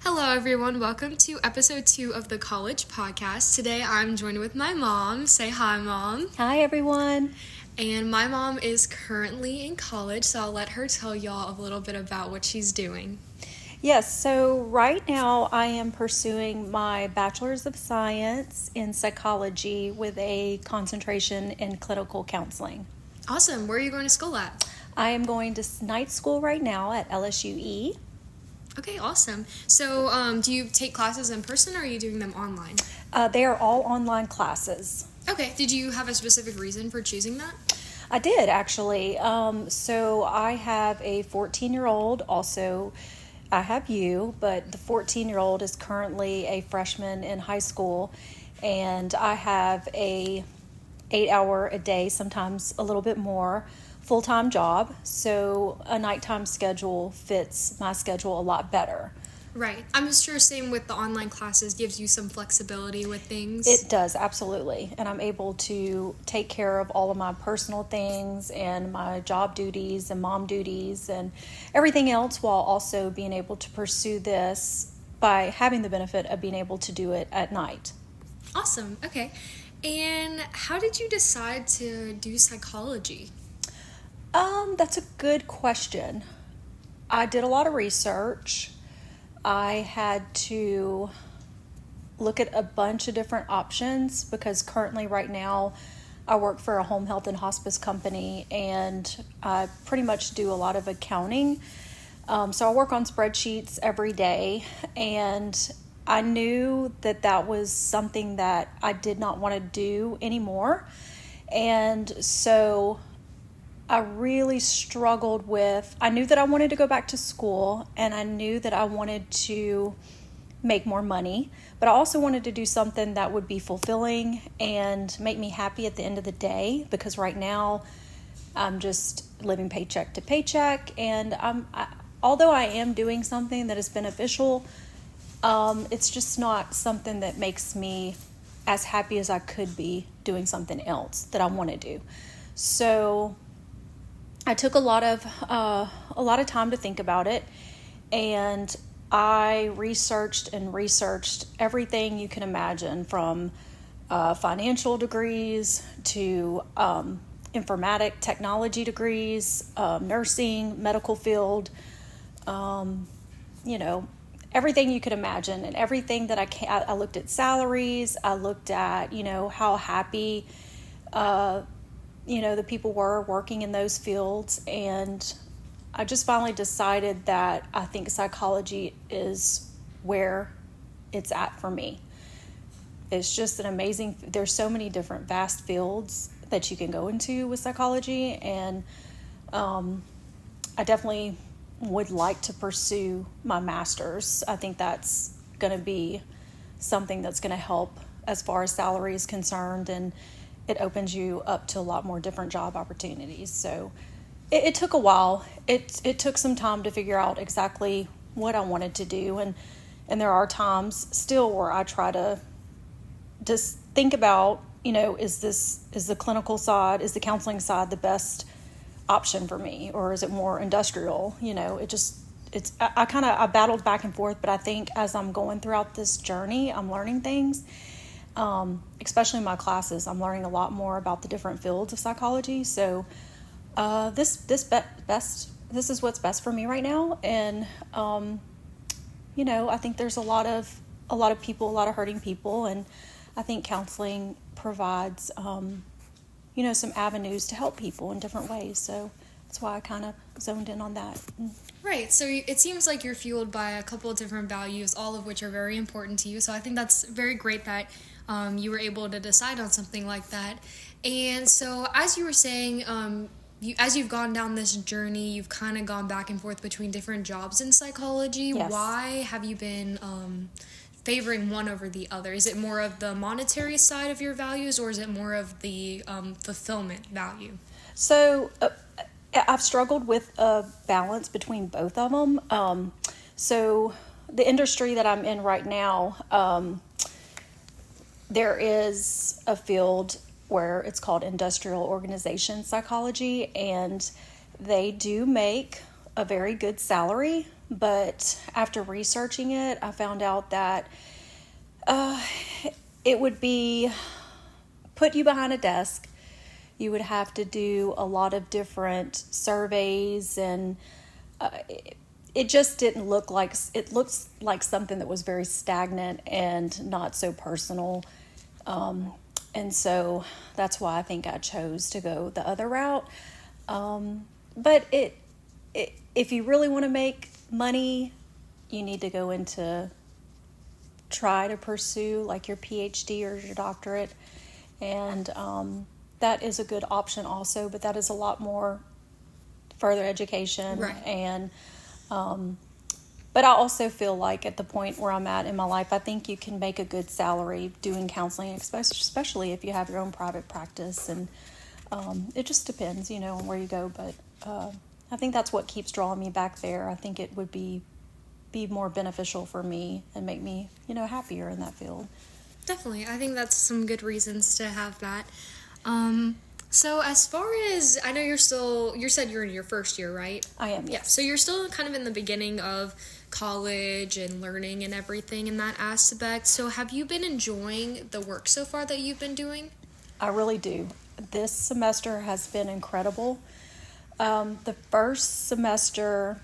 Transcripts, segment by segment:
Hello, everyone. Welcome to episode 2 of the College Podcast. Today, I'm joined with my mom. Say hi, Mom. Hi, everyone. And my mom is currently in college, so I'll let her tell y'all a little bit about what she's doing. Yes, so right now I am pursuing my Bachelor's of Science in Psychology with a concentration in clinical counseling. Awesome. Where are you going to school at? I am going to night school right now at LSUE. Okay, awesome. So, do you take classes in person or are you doing them online? They are all online classes. Okay. Did you have a specific reason for choosing that? I did, actually. So I have a 14-year-old. Also, I have you, but the 14-year-old is currently a freshman in high school, and I have a 8-hour a day, sometimes a little bit more, full-time job. So a nighttime schedule fits my schedule a lot better. Right. I'm sure same with the online classes gives you some flexibility with things. It does, absolutely. And I'm able to take care of all of my personal things and my job duties and mom duties and everything else while also being able to pursue this by having the benefit of being able to do it at night. Awesome. Okay. And how did you decide to do psychology? That's a good question. I did a lot of research. I had to look at a bunch of different options because currently right now I work for a home health and hospice company and I pretty much do a lot of accounting. So I work on spreadsheets every day, and I knew that that was something that I did not want to do anymore. And so I really struggled with, I knew that I wanted to go back to school and I knew that I wanted to make more money, but I also wanted to do something that would be fulfilling and make me happy at the end of the day, because right now I'm just living paycheck to paycheck, and although I am doing something that is beneficial, it's just not something that makes me as happy as I could be doing something else that I want to do. So I took a lot of time to think about it, and I researched everything you can imagine, from financial degrees to informatic technology degrees, nursing, medical field, everything you could imagine, and everything that I looked at salaries. I looked at, how happy the people were working in those fields, and I just finally decided that I think psychology is where it's at for me. It's just there's so many different vast fields that you can go into with psychology, and I definitely would like to pursue my master's. I think that's going to be something that's going to help as far as salary is concerned, and it opens you up to a lot more different job opportunities. So it took a while. It took some time to figure out exactly what I wanted to do. And there are times still where I try to just think about, is the clinical side, is the counseling side the best option for me? Or is it more industrial? I battled back and forth, but I think as I'm going throughout this journey, I'm learning things. Especially in my classes, I'm learning a lot more about the different fields of psychology. So this is what's best for me right now. And I think there's a lot of people, a lot of hurting people, and I think counseling provides some avenues to help people in different ways. So that's why I kind of zoned in on that. Right. So it seems like you're fueled by a couple of different values, all of which are very important to you. So I think that's very great that you were able to decide on something like that. And so as you were saying, as you've gone down this journey, you've kind of gone back and forth between different jobs in psychology. Yes. Why have you been favoring one over the other? Is it more of the monetary side of your values, or is it more of the fulfillment value? So I've struggled with a balance between both of them. So the industry that I'm in right now, there is a field where it's called industrial organization psychology, and they do make a very good salary, But after researching it, I found out that it would be put you behind a desk. You would have to do a lot of different surveys, and it just didn't look like, it looks like something that was very stagnant and not so personal. And so that's why I think I chose to go the other route. But if you really want to make money, you need to go into try to pursue like your PhD or your doctorate. And that is a good option also, but that is a lot more further education. Right. And but I also feel like at the point where I'm at in my life, I think you can make a good salary doing counseling, especially if you have your own private practice. And it just depends, on where you go. But I think that's what keeps drawing me back there. I think it would be more beneficial for me and make me, happier in that field. Definitely. I think that's some good reasons to have that. So as far as, I know you said you're in your first year, right? I am, yes. Yeah, so you're still kind of in the beginning of college and learning and everything in that aspect. So have you been enjoying the work so far that you've been doing? I really do. This semester has been incredible. The first semester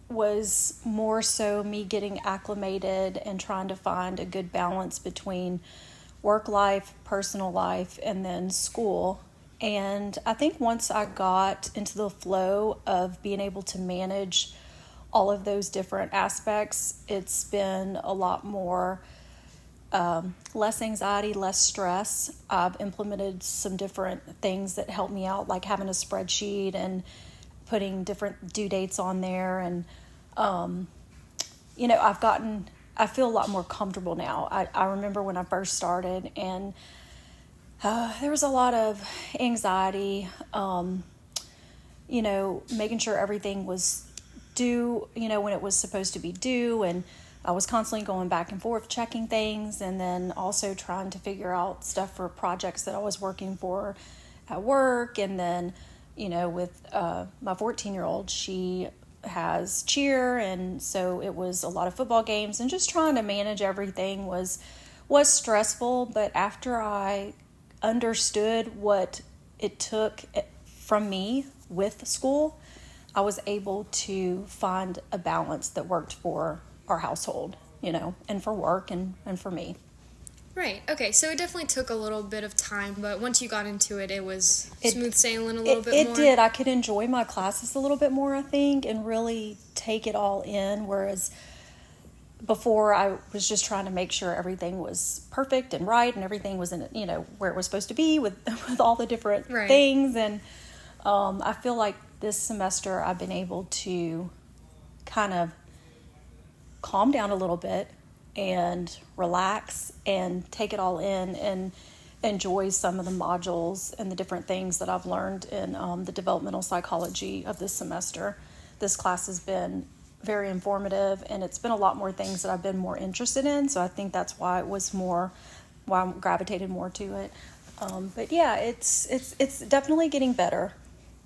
was more so me getting acclimated and trying to find a good balance between work life, personal life, and then school. And I think once I got into the flow of being able to manage all of those different aspects, it's been a lot more less anxiety, less stress. I've implemented some different things that help me out, like having a spreadsheet and putting different due dates on there. And, I feel a lot more comfortable now. I remember when I first started, and there was a lot of anxiety, making sure everything was due, when it was supposed to be due. And I was constantly going back and forth checking things, and then also trying to figure out stuff for projects that I was working for at work. And then, with my 14-year-old, she has cheer, and so it was a lot of football games, and just trying to manage everything was stressful. But after I understood what it took from me with school, I was able to find a balance that worked for our household, and for work and for me. Right. Okay. So it definitely took a little bit of time, but once you got into it, it was smooth sailing a little bit more. It did. I could enjoy my classes a little bit more, I think, and really take it all in. Whereas before, I was just trying to make sure everything was perfect and right, and everything was in, where it was supposed to be with all the different things. And I feel like this semester I've been able to kind of calm down a little bit and relax and take it all in and enjoy some of the modules and the different things that I've learned in the developmental psychology of this semester. This class has been very informative, and it's been a lot more things that I've been more interested in. So I think that's why I gravitated more to it. But yeah, it's definitely getting better.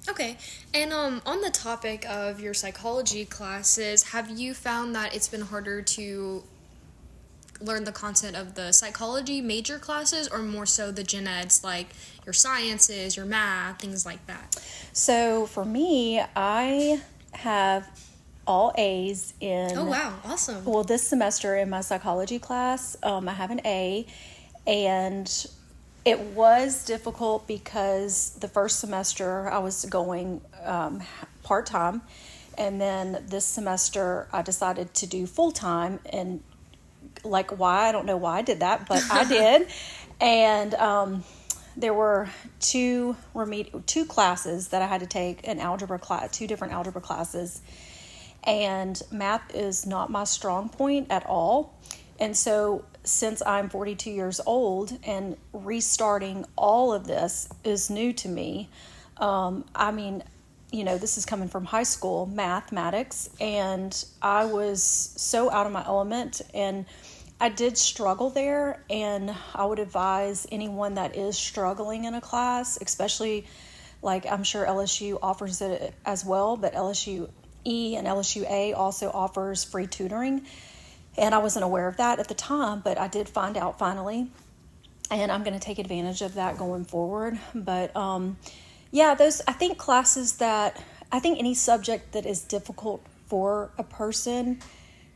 Okay. And on the topic of your psychology classes, have you found that it's been harder to learn the content of the psychology major classes, or more so the gen eds, like your sciences, your math, things like that? So for me, I have all A's in... Oh, wow. Awesome. Well, this semester in my psychology class, I have an A, and it was difficult because the first semester I was going part-time, and then this semester I decided to do full-time. And why? I don't know why I did that, but I did. And there were two classes that I had to take, two different algebra classes. And math is not my strong point at all. And so since I'm 42 years old and restarting all of this is new to me, this is coming from high school mathematics, and I was so out of my element, and I did struggle there. And I would advise anyone that is struggling in a class, especially I'm sure LSU offers it as well, but LSU E and LSU-A also offers free tutoring. And I wasn't aware of that at the time, but I did find out finally. And I'm going to take advantage of that going forward. But yeah, I think I think any subject that is difficult for a person,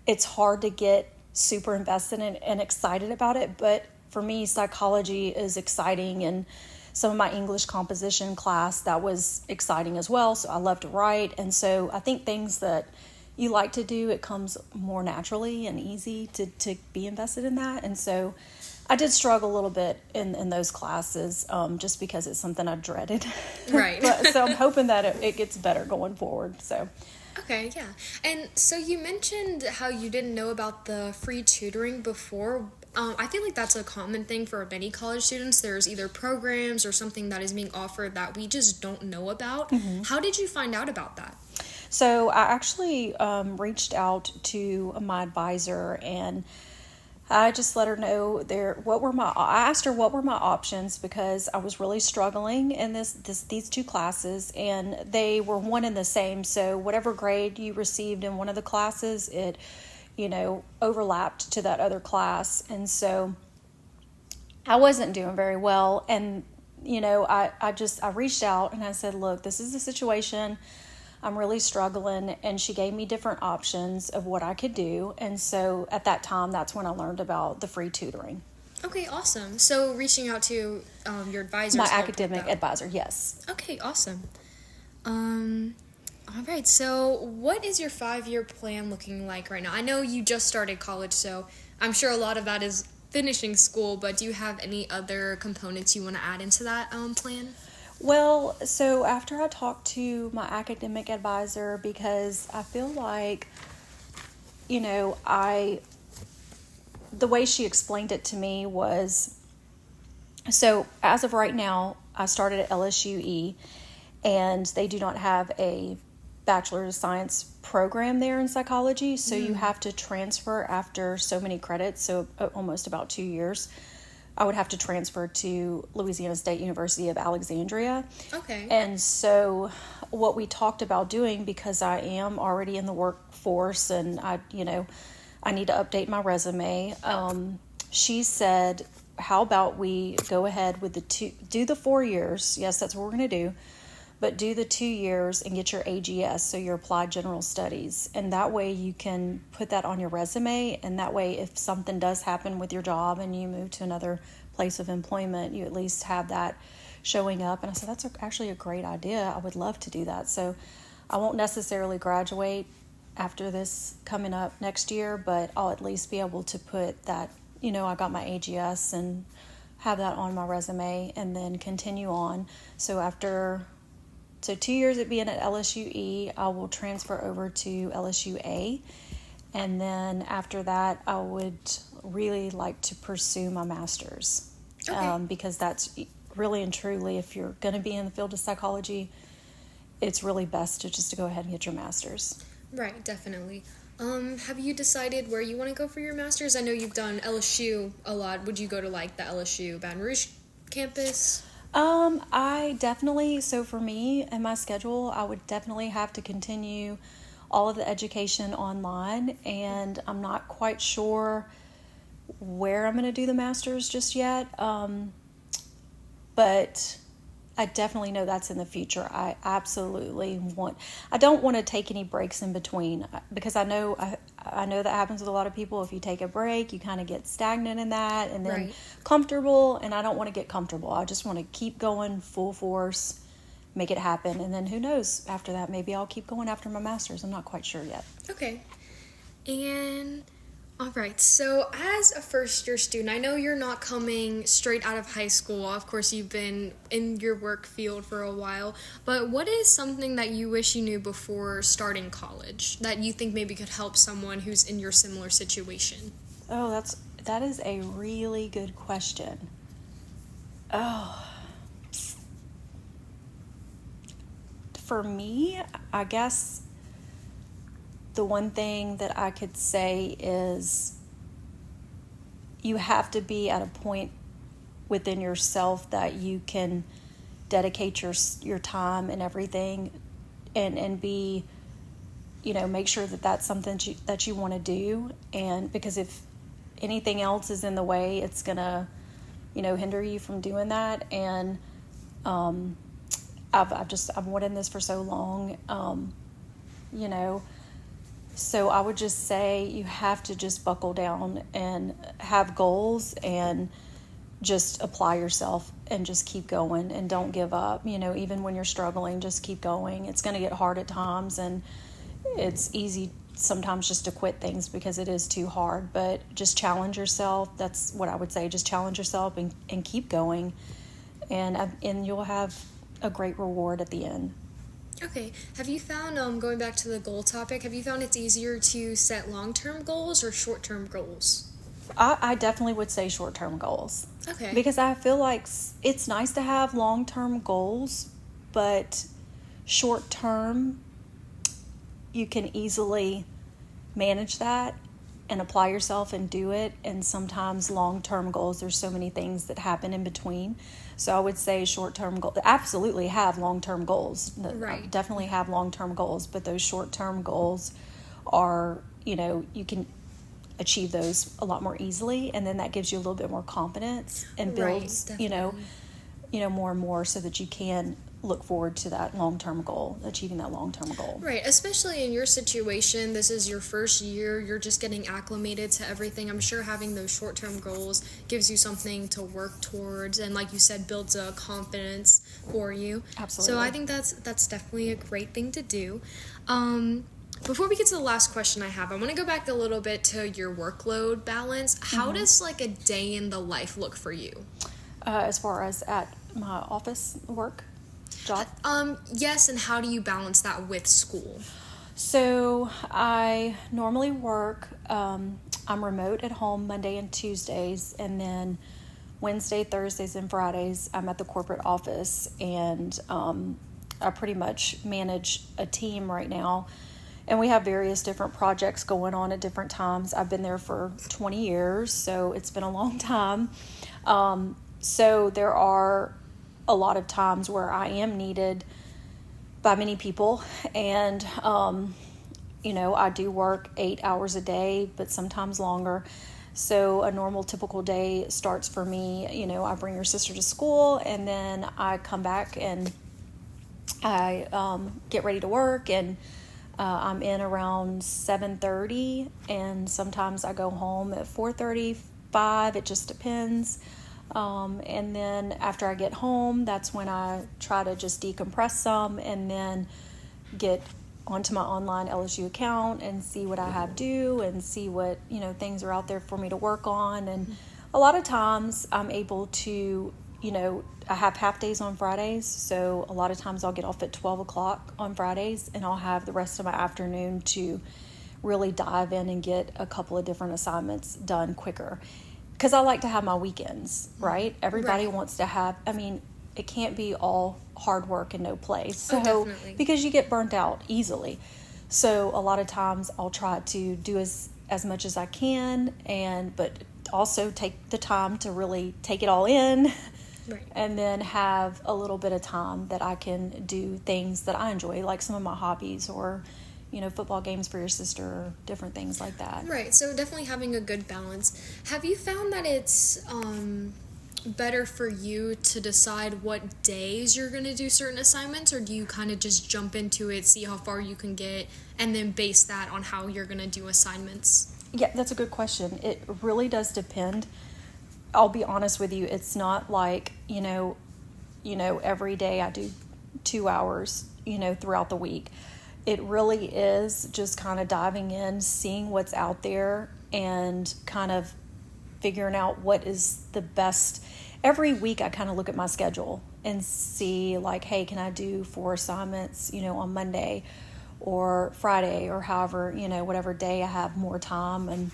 it's hard to get super invested in and excited about it. But for me, psychology is exciting, and some of my English composition class, that was exciting as well. So I love to write. And so I think things that you like to do, it comes more naturally and easy to be invested in that. And so I did struggle a little bit in those classes, just because it's something I dreaded. Right. So I'm hoping that it gets better going forward. So. Okay, yeah. And so you mentioned how you didn't know about the free tutoring before. I feel like that's a common thing for many college students. There's either programs or something that is being offered that we just don't know about. Mm-hmm. How did you find out about that? So I actually reached out to my advisor, and I just let her know I asked her what were my options, because I was really struggling in these two classes, and they were one and the same. So whatever grade you received in one of the classes, it, overlapped to that other class. And so I wasn't doing very well. And, I reached out and I said, look, this is the situation. I'm really struggling. And she gave me different options of what I could do. And so at that time, that's when I learned about the free tutoring. Okay, awesome. So reaching out to your advisor. My academic advisor, yes. Okay, awesome. All right, so what is your 5-year plan looking like right now? I know you just started college, so I'm sure a lot of that is finishing school, but do you have any other components you want to add into that plan? Well, so after I talked to my academic advisor, because I feel like, the way she explained it to me was, so as of right now, I started at LSUE, and they do not have a Bachelor of Science program there in psychology, so you have to transfer after so many credits, so almost about 2 years. I would have to transfer to Louisiana State University of Alexandria. Okay. And so what we talked about doing, because I am already in the workforce and I need to update my resume, she said, how about we go ahead with do the 4 years. Yes, that's what we're going to do. But do the 2 years and get your AGS, so your Applied General Studies. And that way you can put that on your resume. And that way, if something does happen with your job and you move to another place of employment, you at least have that showing up. And I said, that's actually a great idea. I would love to do that. So I won't necessarily graduate after this coming up next year, but I'll at least be able to put that, I got my AGS, and have that on my resume, and then continue on. So 2 years at being at LSUE, I will transfer over to LSUA. And then after that, I would really like to pursue my master's. Okay. Because that's really and truly, if you're going to be in the field of psychology, it's really best to go ahead and get your master's. Right, definitely. Have you decided where you want to go for your master's? I know you've done LSU a lot. Would you go to the LSU Baton Rouge campus? So for me and my schedule, I would definitely have to continue all of the education online, and I'm not quite sure where I'm going to do the master's just yet. But I definitely know that's in the future. I don't want to take any breaks in between, because I know that happens with a lot of people. If you take a break, you kind of get stagnant in that, and then comfortable, and I don't want to get comfortable. I just want to keep going full force, make it happen, and then who knows, after that, maybe I'll keep going after my master's. I'm not quite sure yet. Okay. And all right, so as a first-year student, I know you're not coming straight out of high school. Of course, you've been in your work field for a while, but what is something that you wish you knew before starting college that you think maybe could help someone who's in your similar situation? Oh, that is a really good question. Oh, for me, I guess the one thing that I could say is you have to be at a point within yourself that you can dedicate your time and everything, and be make sure that that's something that you want to do. And because if anything else is in the way, it's going to, hinder you from doing that. And I've wanted this for so long, so I would just say you have to just buckle down and have goals and just apply yourself and just keep going and don't give up. Even when you're struggling, just keep going. It's going to get hard at times, and it's easy sometimes just to quit things because it is too hard, but just challenge yourself. That's what I would say. Just challenge yourself and keep going, and you'll have a great reward at the end. Okay. Have you found, going back to the goal topic, have you found it's easier to set long-term goals or short-term goals? I definitely would say short-term goals. Okay. Because I feel like it's nice to have long-term goals, but short-term, you can easily manage that and apply yourself and do it. And sometimes long-term goals, there's so many things that happen in between. So I would say short-term goals, absolutely have long-term goals. Right. Definitely have long-term goals, but those short-term goals are, you can achieve those a lot more easily, and then that gives you a little bit more confidence and builds, more and more, so that you can look forward to that long-term goal, achieving that long-term goal. Right, especially in your situation, this is your first year, you're just getting acclimated to everything. I'm sure having those short-term goals gives you something to work towards, and like you said, builds a confidence for you. Absolutely. So I think that's definitely a great thing to do. Before we get to the last question I have, I want to go back a little bit to your workload balance. How does like a day in the life look for you? As far as at my office work job? Yes, and how do you balance that with school? So I normally work, I'm remote at home Monday and Tuesdays, and then Wednesday, Thursdays, and Fridays I'm at the corporate office, and I pretty much manage a team right now. And we have various different projects going on at different times. I've been there for 20 years, so it's been a long time. So there are a lot of times where I am needed by many people. And, I do work 8 hours a day, but sometimes longer. So a normal, typical day starts for me, I bring your sister to school, and then I come back and I get ready to work, and I'm in around 7:30, and sometimes I go home at 4:35. It just depends. And then after I get home, that's when I try to just decompress some, and then get onto my online LSU account and see what I have due and see what, things are out there for me to work on. And a lot of times I'm able to, I have half days on Fridays, so a lot of times I'll get off at 12 o'clock on Fridays, and I'll have the rest of my afternoon to really dive in and get a couple of different assignments done quicker. Because I like to have my weekends, right? Everybody wants to have, it can't be all hard work and no play. So, definitely. Because you get burnt out easily. So a lot of times I'll try to do as much as I can, but also take the time to really take it all in. Right. And then have a little bit of time that I can do things that I enjoy, like some of my hobbies, or football games for your sister, or different things like that. Right, so definitely having a good balance. Have you found that it's better for you to decide what days you're going to do certain assignments, or do you kind of just jump into it, see how far you can get, and then base that on how you're going to do assignments? Yeah, that's a good question. It really does depend. I'll be honest with you. It's not like, every day I do 2 hours, throughout the week. It really is just kind of diving in, seeing what's out there, and kind of figuring out what is the best. Every week I kind of look at my schedule and see, like, hey, can I do 4 assignments, on Monday or Friday, or however, whatever day I have more time. And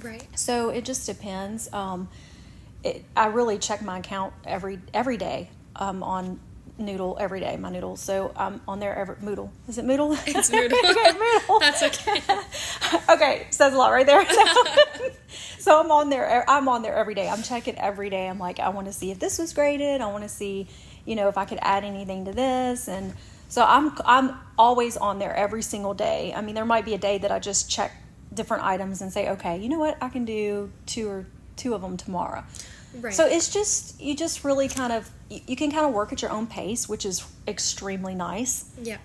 right. So it just depends. I really check my account every day. On Noodle every day, my Noodle. So I'm on there Moodle. Is it Moodle? It's Moodle. Okay, Moodle. That's okay. Okay, says a lot right there. So I'm on there every day. I'm checking every day. I'm like, I want to see if this was graded. I want to see, if I could add anything to this. And So I'm always on there every single day. I mean, there might be a day that I just check different items and say, okay, you know what, I can do two of them tomorrow. Right. So it's just, you just really kind of, you can kind of work at your own pace, which is extremely nice. Yeah.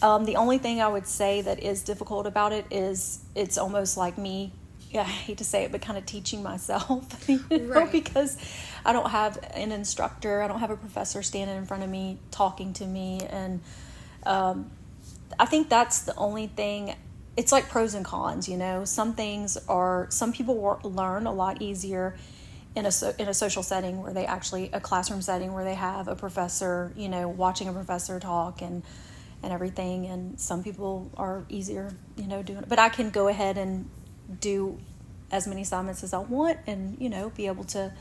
The only thing I would say that is difficult about it is it's almost like me, yeah, I hate to say it, but kind of teaching myself, Right. because I don't have an instructor, I don't have a professor standing in front of me talking to me, and I think that's the only thing. It's like pros and cons, Some people learn a lot easier in a social setting where they actually, a classroom setting where they have a professor, watching a professor talk and everything. And some people are easier, doing it. But I can go ahead and do as many assignments as I want and, be able to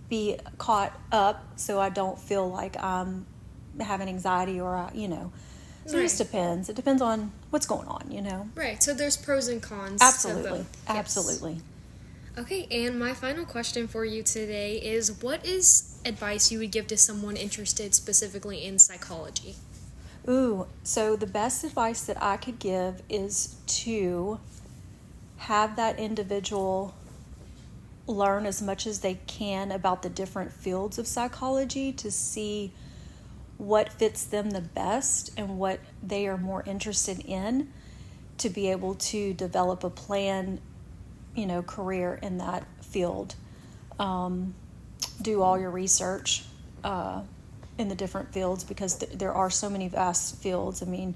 be caught up so I don't feel like I'm having anxiety or, So it just depends. It depends on what's going on, Right. So there's pros and cons Absolutely. to both. Yes. Absolutely. Okay, and my final question for you today is, what is advice you would give to someone interested specifically in psychology? Ooh, so the best advice that I could give is to have that individual learn as much as they can about the different fields of psychology to see what fits them the best and what they are more interested in, to be able to develop a plan, career in that field. Do all your research in the different fields, because there are so many vast fields. I mean,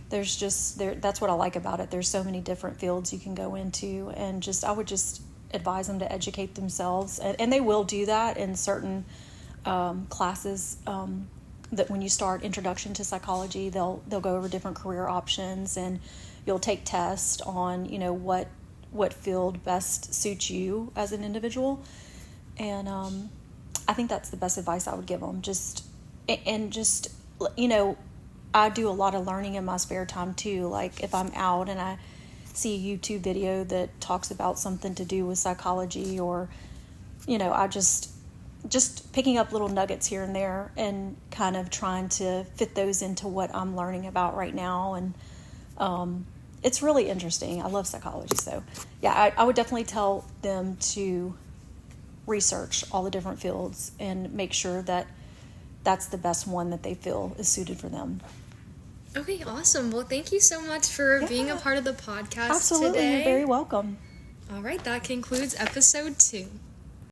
that's what I like about it. There's so many different fields you can go into, and I would just advise them to educate themselves, and they will do that in certain classes. That when you start Introduction to Psychology, they'll go over different career options, and you'll take tests on what field best suits you as an individual. And I think that's the best advice I would give them. I do a lot of learning in my spare time too. Like if I'm out and I see a YouTube video that talks about something to do with psychology, or I just picking up little nuggets here and there and kind of trying to fit those into what I'm learning about right now. And it's really interesting. I love psychology. So yeah, I would definitely tell them to research all the different fields and make sure that that's the best one that they feel is suited for them. Okay, awesome. Well, thank you so much for being a part of the podcast Absolutely. today. You're very welcome. All right, that concludes episode 2.